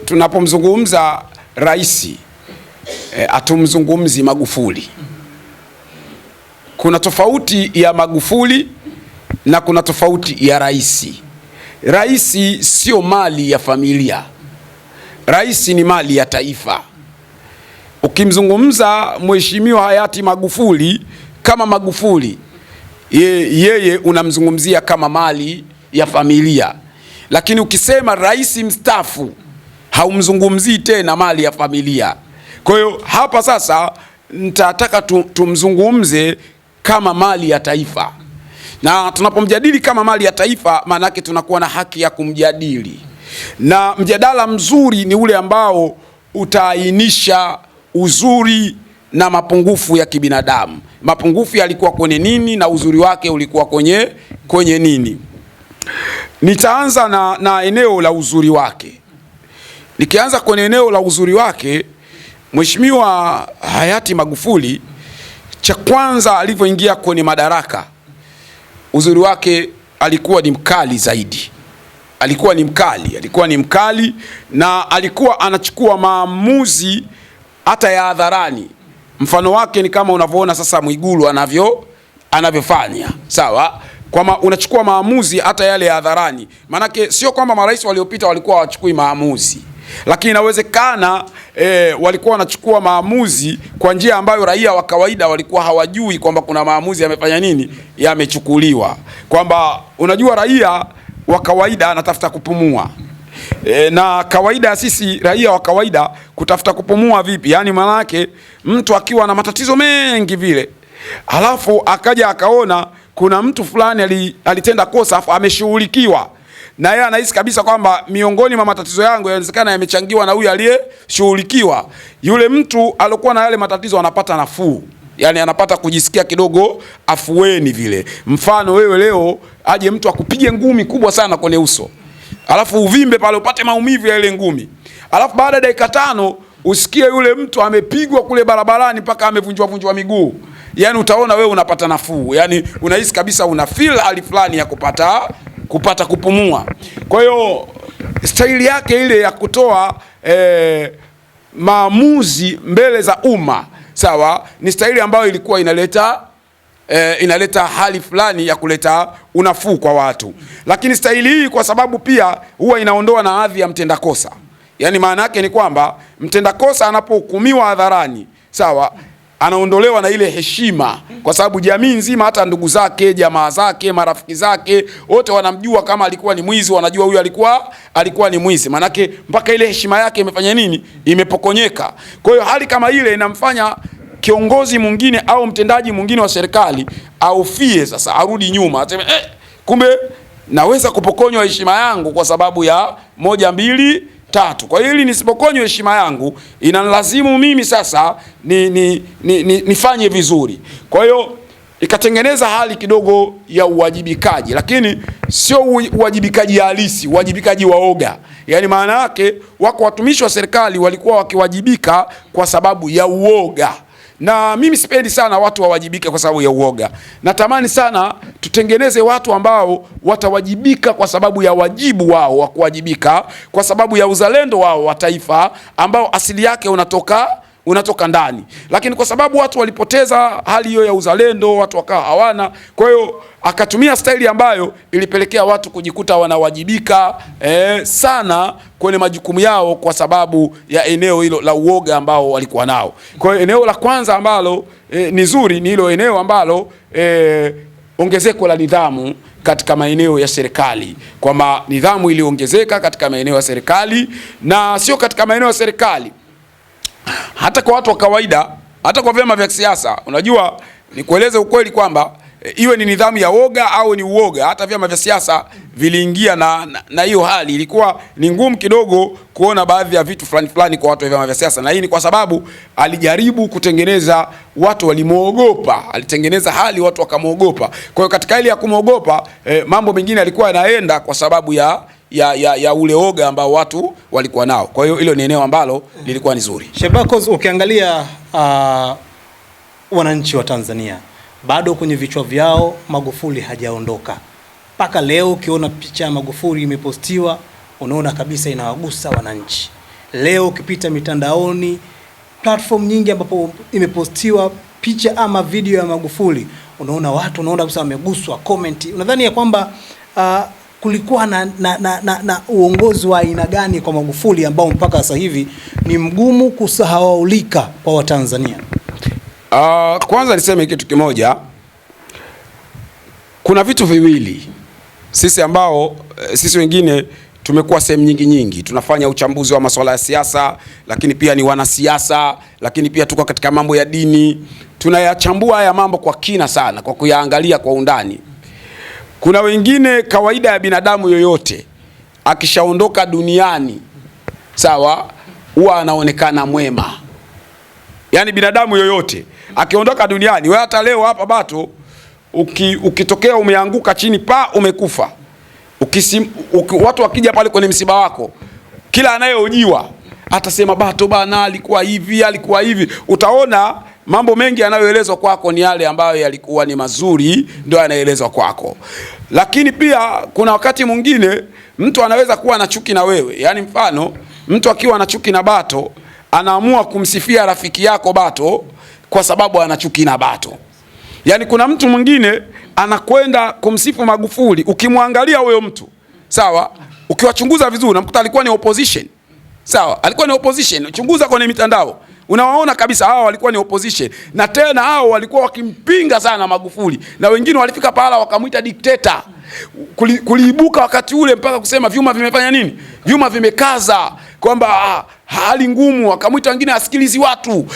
tunapomzungumza rais atumzungumzi Magufuli. Kuna tofauti ya Magufuli na kuna tofauti ya rais. Rais sio mali ya familia. Rais ni mali ya taifa. Ukimzungumza mheshimiwa hayati Magufuli kama Magufuli, yeye unamzungumzia kama mali ya familia. Lakini ukisema rais mstaafu, haumzungumzii tena mali ya familia. Kwa hiyo hapa sasa nitataka tumzungumze kama mali ya taifa. Na tunapomjadili kama mali ya taifa, maana yake tunakuwa na haki ya kumjadili. Na mjadala mzuri ni ule ambao utaainisha uzuri na mapungufu ya kibinadamu. Mapungufu yalikuwa kwenye nini na uzuri wake ulikuwa kwenye nini. Nitaanza na eneo la uzuri wake. Nikianza kwenye eneo la uzuri wake, mheshimiwa hayati Magufuli, cha kwanza alivyoingia kwenye madaraka, uzuri wake alikuwa ni mkali zaidi. Alikuwa ni mkali na alikuwa anachukua maamuzi hata ya hadharani. Mfano wake ni kama unavyoona sasa Mwigulu anavyofanya. Sawa? Kwamba unachukua maamuzi hata yale ya hadharani. Manake sio kwamba marais waliopita walikuwa hawachukui maamuzi, lakini inawezekana walikuwa wanachukua maamuzi kwa njia ambayo raia wa kawaida walikuwa hawajui kwamba kuna maamuzi yamefanya nini, yamechukuliwa. Kwamba unajua raia wa kawaida anatafuta kupumua. Na kawaida sisi raia wa kawaida kutafuta kupumua vipi? Yani maana yake mtu akiwa na matatizo mengi vile, alafu akaja akaona kuna mtu fulani alitenda kosa afu ameshughulikiwa, na yeye anahisi kabisa kwamba miongoni mwa matatizo yangu yanawezekana yamechangiwa na huyu aliyeshughulikiwa. Yule mtu alikuwa na yale matatizo anapata nafuu. Yani anapata kujisikia kidogo afueni vile. Mfano wewe leo aje mtu akupige ngumi kubwa sana kwenye uso, alafu uvimbe pale upate maumivu ya ile ngumi, alafu baada ya dakika 5 usikie yule mtu amepigwa kule barabarani mpaka amevunjwa miguu. Yani utaona wewe unapata nafuu. Yani unahisi kabisa una feel hali fulani ya kupata kupumua. Kwa hiyo staili yake ile ya kutoa maamuzi mbele za umma, sawa, ni staili ambayo ilikuwa inaleta hali fulani ya kuleta unafuu kwa watu. Lakini staili hii kwa sababu pia huwa inaondoa na hadhi ya mtenda kosa. Yani maana yake ni kwamba mtenda kosa anapohukumiwa hadharani, sawa, anaondolewa na ile heshima, kwa sababu jamii nzima, hata ndugu zake, jamaa zake, marafiki zake, wote wanamjua kama alikuwa ni mwizi, wanajua huyu alikuwa ni mwizi. Manake mpaka ile heshima yake imefanya nini? Imepokonyeka. Kwa hiyo hali kama ile inamfanya kiongozi mwingine au mtendaji mwingine wa serikali aufie sasa, arudi nyuma, aseme kumbe naweza kupokonywa heshima yangu kwa sababu ya 1, 2, 3. Kwa hiyo ili nisipokonywe heshima yangu, inalazimu mimi sasa nifanye vizuri. Kwa hiyo ikatengeneza hali kidogo ya uwajibikaji, lakini sio uwajibikaji halisi, uwajibikaji wa oga. Yani maana yake wako watumishi wa serikali walikuwa wakiwajibika kwa sababu ya uoga. Na mimi sipendi sana watu wawajibike kwa sababu ya uoga. Natamani sana tutengeneze watu ambao watawajibika kwa sababu ya wajibu wao wa kuwajibika, kwa sababu ya uzalendo wao wa taifa ambao asili yake unatoka ndani. Lakini kwa sababu watu walipoteza hali hiyo ya uzalendo, watu wakawa hawana. Kwa hiyo akatumia staili ambayo ilipelekea watu kujikuta wanawajibika sana kwenye majukumu yao kwa sababu ya eneo hilo la uoga ambao walikuwa nao. Kwa hiyo eneo la kwanza ambalo ni zuri ni hilo eneo ambalo ongezeko la nidhamu katika maeneo ya serikali. Kwamba nidhamu iliongezeka katika maeneo ya serikali, na sio katika maeneo ya serikali, hata kwa watu wa kawaida, hata kwa vyama vya siasa. Unajua, nikueleze ukweli kwamba iwe ni nidhamu ya woga au ni uoga, hata vyama vya siasa viliingia na hiyo hali. Ilikuwa ni ngumu kidogo kuona baadhi ya vitu fulani kwa watu wa vyama vya siasa, na hii ni kwa sababu alijaribu kutengeneza watu walimuogopa, alitengeneza hali watu wakamuogopa. Kwa hiyo katika hali ya kumuogopa, mambo mengine alikuwa yanaenda kwa sababu ya ule oga ambao watu walikuwa nao. Kwa hiyo hilo ni eneo ambalo lilikuwa ni zuri. Shebakos, ukiangalia wananchi wa Tanzania bado kwenye vichwa vyao Magufuli hajaondoka. Paka leo ukiona picha ya Magufuli imepostiwa, unaona kabisa inawagusa wananchi. Leo ukipita mitandaoni, platform nyingi ambapo imepostiwa picha ama video ya Magufuli, unaona watu, unaona kabisa wameguswa, comment. Unadhani ya kwamba kulikuwa na uongozi wa aina gani kwa Magufuli ambao mpaka sasa hivi ni mgumu kusahaulika kwa Watanzania? Kwanza niseme kitu kimoja. Kuna vitu viwili sisi wengine tumekuwa sehemu nyingi tunafanya uchambuzi wa masuala ya siasa, lakini pia ni wanasiasa, lakini pia tuko katika mambo ya dini. Tunayachambua haya mambo kwa kina sana, kwa kuyaangalia kwa undani. Kuna wengine, kawaida ya binadamu yoyote akishaondoka duniani, sawa, huwa anaonekana mwema. Yani binadamu yoyote akiondoka duniani, wewe hata leo hapa Bato ukitokea umeanguka chini umekufa, watu wakija pale kwenye msiba wako, kila anayehojiwa atasema Bato bana alikuwa hivi. Utaona mambo mengi yanayoelezwa kwako ni yale ambayo yalikuwa ni mazuri, ndio yanaelezwa kwako. Lakini pia kuna wakati mwingine mtu anaweza kuwa na chuki na wewe. Yani mfano, mtu akiwa na chuki na Bato anaamua kumsifia rafiki yako Bato kwa sababu ana chuki na Bato. Yani kuna mtu mwingine anakwenda kumsifu Magufuli, ukimwangalia huyo mtu, sawa, ukiwachunguza vizuri unamkuta alikuwa ni opposition. Sawa, alikuwa ni opposition. Chunguza kwenye mitandao, unawaona kabisa hao walikuwa ni opposition. Na tena hao walikuwa wakimpinga sana Magufuli, na wengine walifika pahala wakamuita dikteta. Kuliibuka wakati ule mpaka kusema vyuma vimefanya nini? Vyuma vimekaza, kwamba hali ngumu, wakamuita wengine asikilizi watu.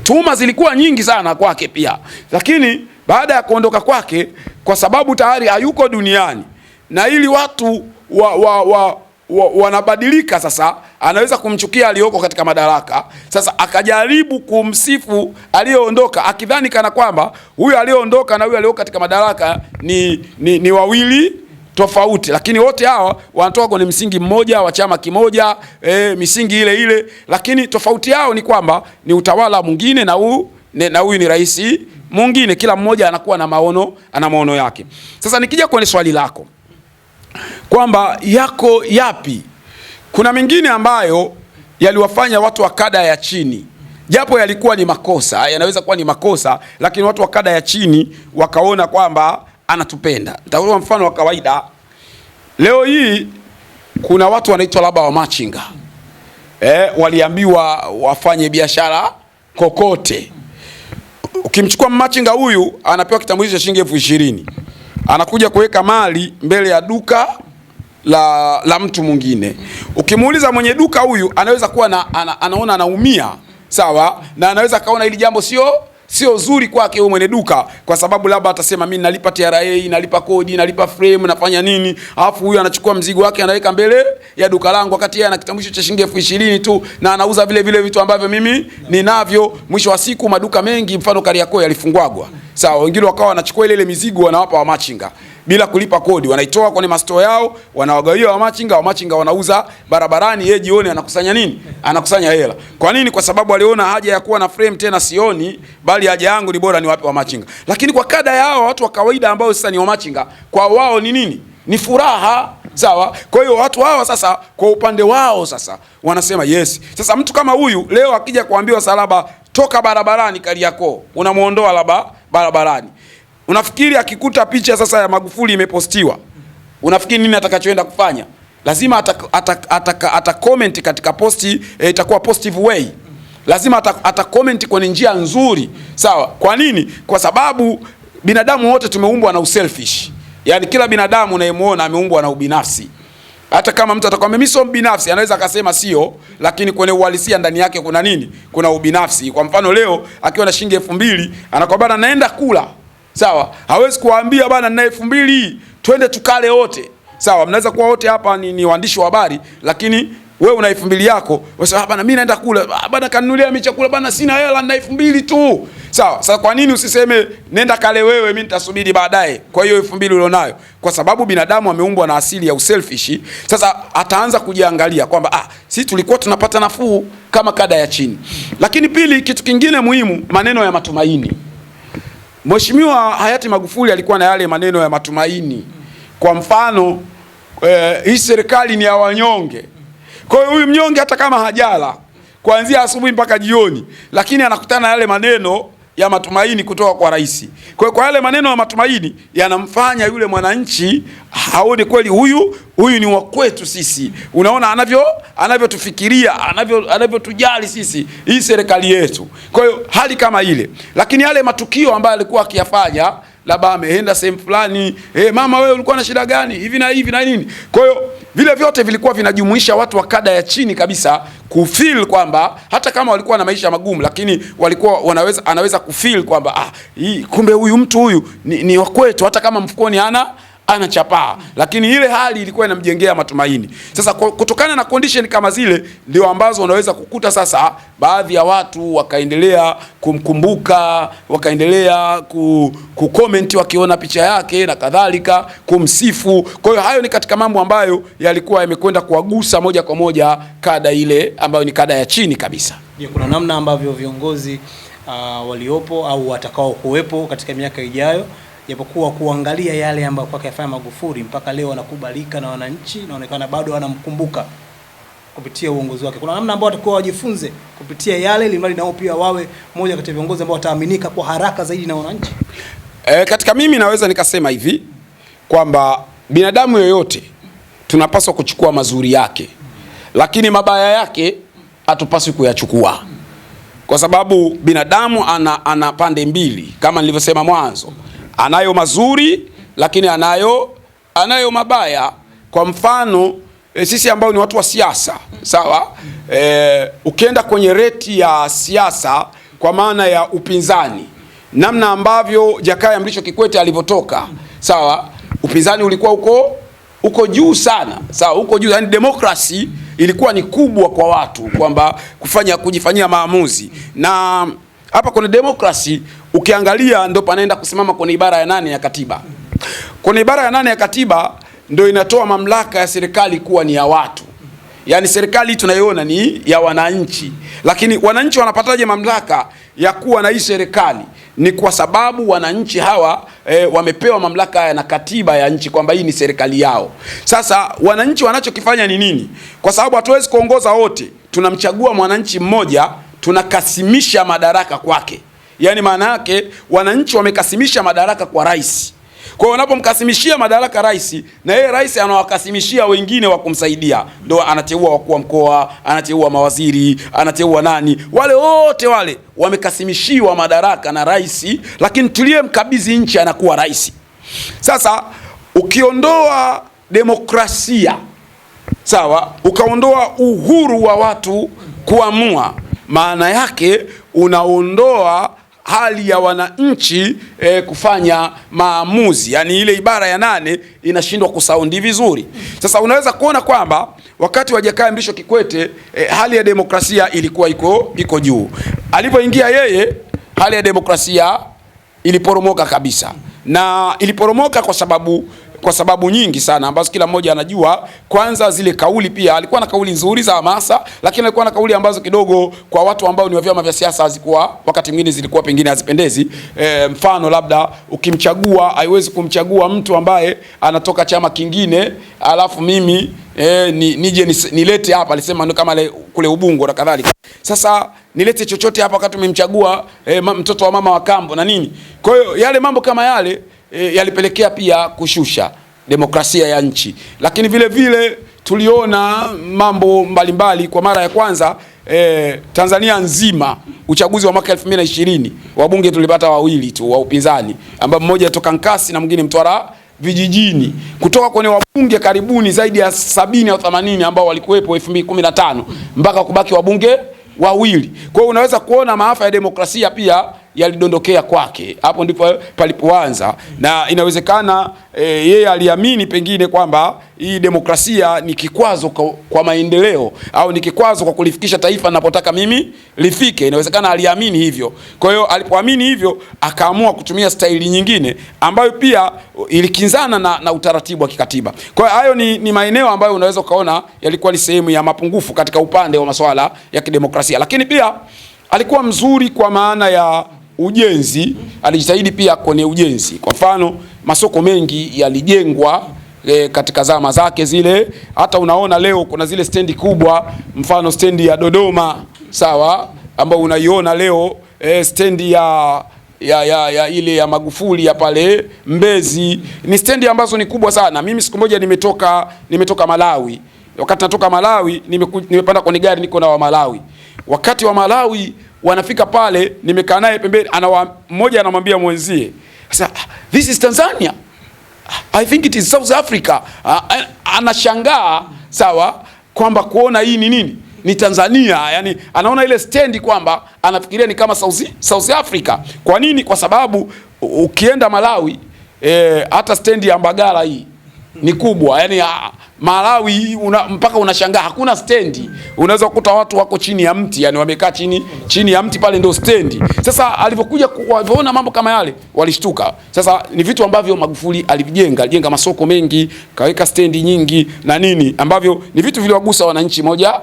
Tuhuma zilikuwa nyingi sana kwake pia. Lakini baada ya kuondoka kwake, kwa sababu tayari hayuko duniani, na ili watu wanabadilika sasa, anaweza kumchukia aliyoko katika madaraka. Sasa akajaribu kumsifu aliyeondoka, akidhani kana kwamba huyu aliyeondoka na huyu aliyoko katika madaraka ni wawili tofauti, lakini wote hawa wanatoka kwenye msingi mmoja wa chama kimoja, misingi ile ile, lakini tofauti yao ni kwamba ni utawala mwingine na huyu ni rais mwingine. Kila mmoja anakuwa na maono yake. Sasa nikija kwenye swali lako kwamba yako yapi, kuna mengine ambayo yaliwafanya watu wa kada ya chini, japo yalikuwa ni makosa, yanaweza kuwa ni makosa, lakini watu wa kada ya chini wakaona kwamba anatupenda. Nitatoa mfano wa kawaida. Leo hii kuna watu wanaitwa labda wa machinga. Waliambiwa wafanye biashara kokote. Ukimchukua machinga huyu anapewa kitambulisho cha shilingi 20,000. Anakuja kuweka mali mbele ya duka la mtu mwingine. Ukimuuliza mwenye duka huyu, anaweza kuwa anaona anaumia, sawa, na anaweza kaona hili jambo sio zuri kwake huyo mwenye duka, kwa sababu labda atasema mimi nalipa TRA, nalipa kodi, nalipa frame, nafanya nini, alafu huyu anachukua mzigo wake anaweka mbele ya duka langu, wakati yeye ana kitambulisho cha shilingi 20,000 tu, na anauza vile vitu ambavyo mimi ninavyo. Mwisho wa siku maduka mengi, mfano Kariakoo, yalifungwagwa. Sawa, wengine wakawa wanachukua ile mizigo wanawapa wa machinga bila kulipa kodi, wanaitoa kwenye masto yao, wanawagawia wa machinga wanauza barabarani, yeye jioni anakusanya nini? Anakusanya hela. Kwa nini? Kwa sababu aliona haja ya kuwa na frame tena sioni, bali haja yangu ni bora niwape wa machinga. Lakini kwa kada yao watu wa kawaida ambao sasa ni wa machinga, kwa wao ni nini? Ni furaha. Sawa. Kwa hiyo watu hao sasa kwa upande wao sasa wanasema yes. Sasa mtu kama huyu leo akija kuambiwa salaba toka barabarani Kariakoo, unamuondoa labda barabarani, unafikiri akikuta picha sasa ya Magufuli imepostiwa, unafikiri nini atakachoenda kufanya? Lazima ata comment katika posti, itakuwa positive way. Lazima ata comment kwenye njia nzuri. Sawa. Kwa nini? Kwa sababu binadamu wote tumeumbwa na uselfish. Yani kila binadamu unayemuona ameumbwa na ubinafsi. Hata kama mtu atakwambia mimi sio binafsi, anaweza akasema sio, lakini kwenye uhalisia ndani yake kuna nini? Kuna ubinafsi. Kwa mfano leo akiwa na shilingi 2,000 anakwambia bana naenda kula. Sawa? Hawezi kuambia bana na 2,000 twende tukale wote. Sawa, mnaweza kuwa wote hapa ni waandishi wa habari, lakini wewe una 2,000 yako, unasema bana mimi naenda kula, bana kanunulia mimi chakula, bana sina hela na 2,000 tu. Sawa, sasa kwa nini usiseme nenda kale wewe, mimi nitasubiri baadaye kwa hiyo 2,000 ulionayo? Kwa sababu binadamu ameumbwa na asili ya uselfish. Sasa ataanza kujiangalia kwamba sisi tulikuwa tunapata nafuu kama kada ya chini. Lakini pili, kitu kingine muhimu, maneno ya matumaini. Mheshimiwa hayati Magufuli alikuwa na yale maneno ya matumaini. Kwa mfano, hii serikali ni ya wanyonge. Kwa hiyo huyu mnyonge hata kama hajala kuanzia asubuhi mpaka jioni, lakini anakutana na yale maneno ya matumaini kutoka kwa rais. Kwa hiyo kwa yale maneno ya matumaini yanamfanya yule mwananchi haone kweli huyu ni wa kwetu sisi. Unaona anavyotufikiria, anavyotujali sisi, hii serikali yetu. Kwa hiyo hali kama ile. Lakini yale matukio ambayo alikuwa akiyafanya, labda ameenda sehemu fulani, mama wewe ulikuwa na shida gani? Hivi na nini? Kwa hiyo vile vyote vilikuwa vinajumuisha watu wa kada ya chini kabisa kufeel kwamba hata kama walikuwa na maisha magumu, lakini walikuwa anaweza kufeel kwamba kumbe huyu mtu huyu ni wa kwetu, hata kama mfukoni anachapaa. Lakini ile hali ilikuwa inamjengea matumaini. Sasa kutokana na condition kama zile ndio ambazo unaweza kukuta sasa baadhi ya watu wakaendelea kumkumbuka, wakaendelea kucomment wakiona picha yake na kadhalika, kumsifu. Kwa hiyo hayo ni katika mambo ambayo yalikuwa yamekwenda kuwagusa moja kwa moja kada ile ambayo ni kada ya chini kabisa. Kuna namna ambavyo viongozi waliopo au watakao kuwepo katika miaka ijayo, japokuwa kuangalia yale ambayo kwa kafanya Magufuli mpaka leo anakubalika na wananchi, inaonekana bado wanamkumbuka kupitia uongozi wake. Kuna namna ambao watakuwa wajifunze kupitia yale, ili mali nao pia wawe moja kati ya viongozi ambao wataaminika kwa haraka zaidi na wananchi. Katika mimi naweza nikasema hivi kwamba binadamu yoyote tunapaswa kuchukua mazuri yake, lakini mabaya yake hatupaswi kuyachukua, kwa sababu binadamu ana pande mbili kama nilivyosema mwanzo. Anayo mazuri lakini anayo mabaya. Kwa mfano sisi ambao ni watu wa siasa, sawa, ukienda kwenye reti ya siasa kwa maana ya upinzani, namna ambavyo Jakaya Mrisho Kikwete alivyotoka, sawa, upinzani ulikuwa uko juu sana, sawa, uko juu, yani demokrasi ilikuwa ni kubwa kwa watu kwamba kujifanyia maamuzi. Na hapa kuna demokrasi ukiangalia ndio panaenda kusimama kwenye ibara ya 8 ya katiba. Kwenye ibara ya 8 ya katiba ndio inatoa mamlaka ya serikali kuwa ni ya watu. Yaani serikali tunayoona ni ya wananchi. Lakini wananchi wanapataje mamlaka ya kuwa na hii serikali? Ni kwa sababu wananchi hawa wamepewa mamlaka haya na katiba ya nchi kwamba hii ni serikali yao. Sasa wananchi wanachokifanya ni nini? Kwa sababu hatuwezi kuongoza wote, tunamchagua mwananchi mmoja, tunakasimisha madaraka kwake. Yaani maana yake wananchi wamekasimisha madaraka kwa rais. Kwa hiyo wanapomkasimishia madaraka rais, na yeye rais anawakasimishia wengine wa kumsaidia. Ndio anateua wakuu wa mkoa, anateua mawaziri, anateua nani. Wale wote wale wamekasimishiwa madaraka na rais, lakini tuliyemkabidhi nchi anakuwa rais. Sasa ukiondoa demokrasia, sawa, ukaondoa uhuru wa watu kuamua, maana yake unaondoa hali ya wananchi kufanya maamuzi. Yani ile ibara ya 8 inashindwa kusaundi vizuri. Sasa unaweza kuona kwamba wakati wa Jakaya Mrisho Kikwete hali ya demokrasia ilikuwa iko juu. Alipoingia yeye, hali ya demokrasia iliporomoka kabisa. Na iliporomoka kwa sababu nyingi sana ambazo kila mmoja anajua. Kwanza zile kauli, pia alikuwa na kauli nzuri za hamasa, lakini alikuwa na kauli ambazo kidogo kwa watu ambao ni wa vyama vya siasa hazikuwa, wakati mwingine zilikuwa pengine hazipendezi. Mfano labda ukimchagua, haiwezi kumchagua mtu ambaye anatoka chama kingine alafu mimi nije nilete hapa, alisema kama kule Ubungo na kadhalika. Sasa nilete chochote hapa wakati umemchagua mtoto wa mama wa kambo na nini. Kwa hiyo yale mambo kama yale yalipelekea pia kushusha demokrasia ya nchi. Lakini vile vile tuliona mambo mbalimbali. Kwa mara ya kwanza Tanzania nzima, uchaguzi wa mwaka 2020, wabunge tulipata 2 tu wa upinzani, ambao mmoja toka Nkasi na mwingine Mtwara vijijini. Kutoka kwenye wabunge karibuni zaidi ya 70 au 80 ambao walikuwepo 2015 mpaka kubaki wabunge 2. Kwa hiyo unaweza kuona maafa ya demokrasia pia yalidondokea kwake. Hapo ndipo palipoanza, na inawezekana yeye aliamini pengine kwamba hii demokrasia ni kikwazo kwa maendeleo, au ni kikwazo kwa kulifikisha taifa ninapotaka mimi lifike. Inawezekana aliamini hivyo. Kwa hiyo alipoamini hivyo, akaamua kutumia staili nyingine ambayo pia ilikinzana na utaratibu wa kikatiba. Kwa hiyo hayo ni maeneo ambayo unaweza ukaona yalikuwa ni sehemu ya mapungufu katika upande wa masuala ya kidemokrasia. Lakini pia alikuwa mzuri kwa maana ya ujenzi, alijitahidi pia kwenye ujenzi. Kwa mfano, masoko mengi yalijengwa katika zama zake zile. Hata unaona leo kuna zile stendi kubwa, mfano stendi ya Dodoma, sawa, ambao unaiona leo, stendi ya ile ya Magufuli ya pale Mbezi, ni stendi ambazo ni kubwa sana. Mimi siku moja nimetoka Malawi. Wakati natoka Malawi nimepanda kwenye gari, niko na wa Malawi. Wakati wa Malawi wanafika pale, nimekaa naye pembeni, mmoja anamwambia mwenzie, sasa this is Tanzania, I think it is South Africa. Anashangaa, sawa, kwamba kuona hii ni nini, ni Tanzania. Yani anaona ile stendi kwamba anafikiria ni kama South Africa. Kwa nini? Kwa sababu ukienda Malawi, hata stendi ya Mbagala hii ni kubwa. Yani Malawi mpaka unashangaa hakuna stendi. Unaweza kukuta watu wako chini ya mti, yani wamekaa chini ya mti pale, ndio stendi. Sasa alivyoona mambo kama yale walishtuka. Sasa ni vitu ambavyo Magufuli alijenga masoko mengi, kaweka stendi nyingi na nini, ambavyo ni vitu viliwagusa wananchi moja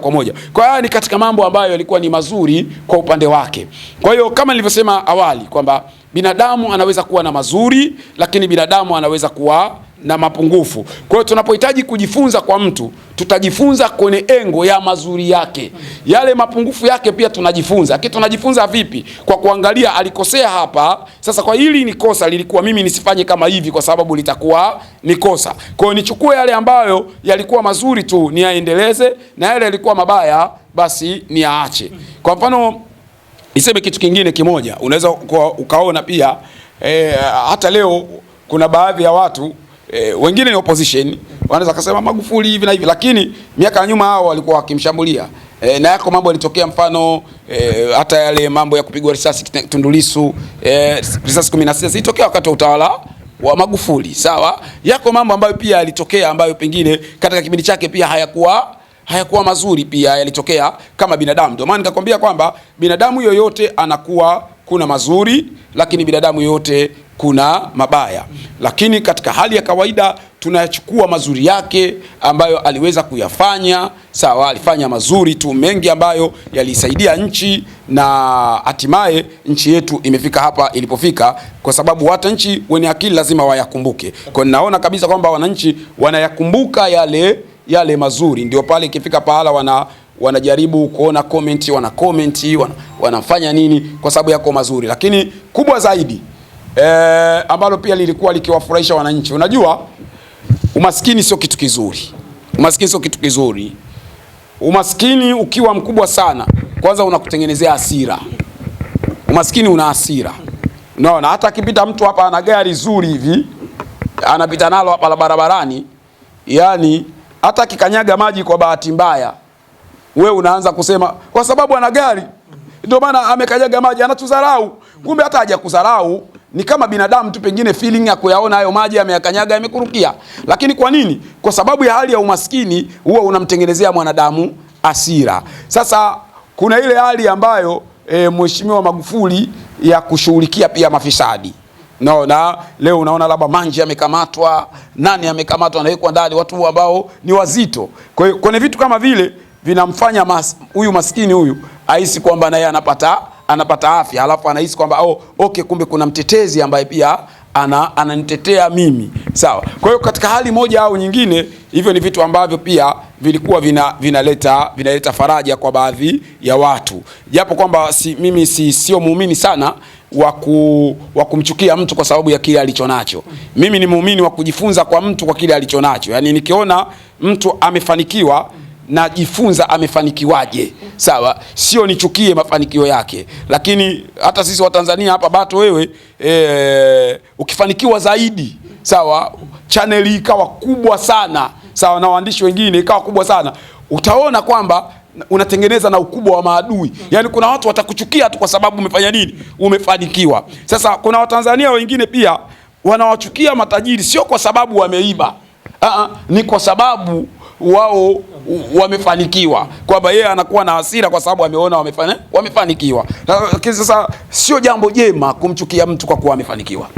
kwa moja. Kwa hiyo ni katika mambo ambayo yalikuwa ni mazuri kwa upande wake. Kwa hiyo kama nilivyosema awali kwamba binadamu anaweza kuwa na mazuri, lakini binadamu anaweza kuwa na mapungufu. Kwa hiyo tunapohitaji kujifunza kwa mtu, tutajifunza kwenye engo ya mazuri yake. Yale mapungufu yake pia tunajifunza. Tunajifunza vipi? Kwa kuangalia alikosea hapa. Sasa kwa hili ni kosa, lilikuwa mimi nisifanye kama hivi kwa sababu litakuwa ni kosa. Kwa hiyo nichukue yale ambayo yalikuwa mazuri tu niyaendeleze, na yale yalikuwa mabaya basi niaache. Kwa mfano niseme kitu kingine kimoja, unaweza ukaona pia hata leo kuna baadhi ya watu wengine ni opposition, wanaweza kusema Magufuli hivi na hivi, lakini miaka ya nyuma hao walikuwa wakimshambulia. Na yako mambo yalitokea, mfano hata yale mambo ya kupigwa risasi Tundu Lissu, risasi 16 ilitokea wakati wa utawala wa Magufuli, sawa. Yako mambo ambayo pia yalitokea ambayo pengine katika kipindi chake pia hayakuwa mazuri, pia yalitokea kama binadamu. Ndio maana nikakwambia kwamba binadamu yoyote kuna mazuri, lakini binadamu yoyote kuna mabaya. Lakini katika hali ya kawaida tunayachukua mazuri yake ambayo aliweza kuyafanya, sawa, alifanya mazuri tu mengi ambayo yalisaidia nchi, na hatimaye nchi yetu imefika hapa ilipofika, kwa sababu hata nchi wenye akili lazima wayakumbuke. Kwa naona kabisa kwamba wananchi wanayakumbuka yale mazuri, ndio pale ikifika pahala wanajaribu kuona comment, wanafanya nini kwa sababu yako mazuri. Lakini kubwa zaidi ambalo pia lilikuwa likiwafurahisha wananchi, unajua umaskini sio kitu kizuri. Umaskini ukiwa mkubwa sana, kwanza unakutengenezea hasira. Umaskini una hasira. Unaona hata akipita mtu hapa ana gari zuri hivi, anapita nalo hapa barabarani, yani hata akikanyaga maji kwa bahati mbaya, wewe unaanza kusema kwa sababu ana gari ndio maana amekanyaga maji, anatudharau. Kumbe hata hajakudharau, ni kama binadamu tu, pengine feeling ya kuyaona hayo maji ameyakanyaga, yamekurukia. Lakini kwa nini? Kwa sababu ya hali ya umaskini huwa unamtengenezea mwanadamu hasira. Sasa kuna ile hali ambayo Mheshimiwa Magufuli ya kushughulikia pia mafisadi. Na leo unaona labda Manji amekamatwa, nani amekamatwa, anawekwa ndani watu ambao ni wazito. Kwa hiyo kuna vitu kama vile vinamfanya huyu maskini huyu ahisi kwamba naye anapata afya, alafu anahisi kwamba okay, kumbe kuna mtetezi ambaye pia ananitetea mimi, sawa. Kwa hiyo katika hali moja au nyingine, hivyo ni vitu ambavyo pia vilikuwa vinaleta faraja kwa baadhi ya watu, japo kwamba mimi sio muumini sana wa kumchukia mtu kwa sababu ya kile alichonacho. Mimi ni muumini wa kujifunza kwa mtu kwa kile alichonacho. Yani nikiona mtu amefanikiwa, najifunza amefanikiwaje, sawa, sio nichukie mafanikio yake. Lakini hata sisi wa Tanzania hapa Bato, wewe ukifanikiwa zaidi, sawa, channel ikawa kubwa sana, sawa, na waandishi wengine ikawa kubwa sana, utaona kwamba unatengeneza na ukubwa wa maadui. Yani kuna watu watakuchukia tu kwa sababu umefanya nini, umefanikiwa. Sasa kuna Watanzania wengine pia wanawachukia matajiri, sio kwa sababu wameiba, ni kwa sababu wao wamefanikiwa, kwamba yeye anakuwa na hasira kwa sababu ameona wamefanikiwa. Lakini sasa sio jambo jema kumchukia mtu kwa kuwa amefanikiwa.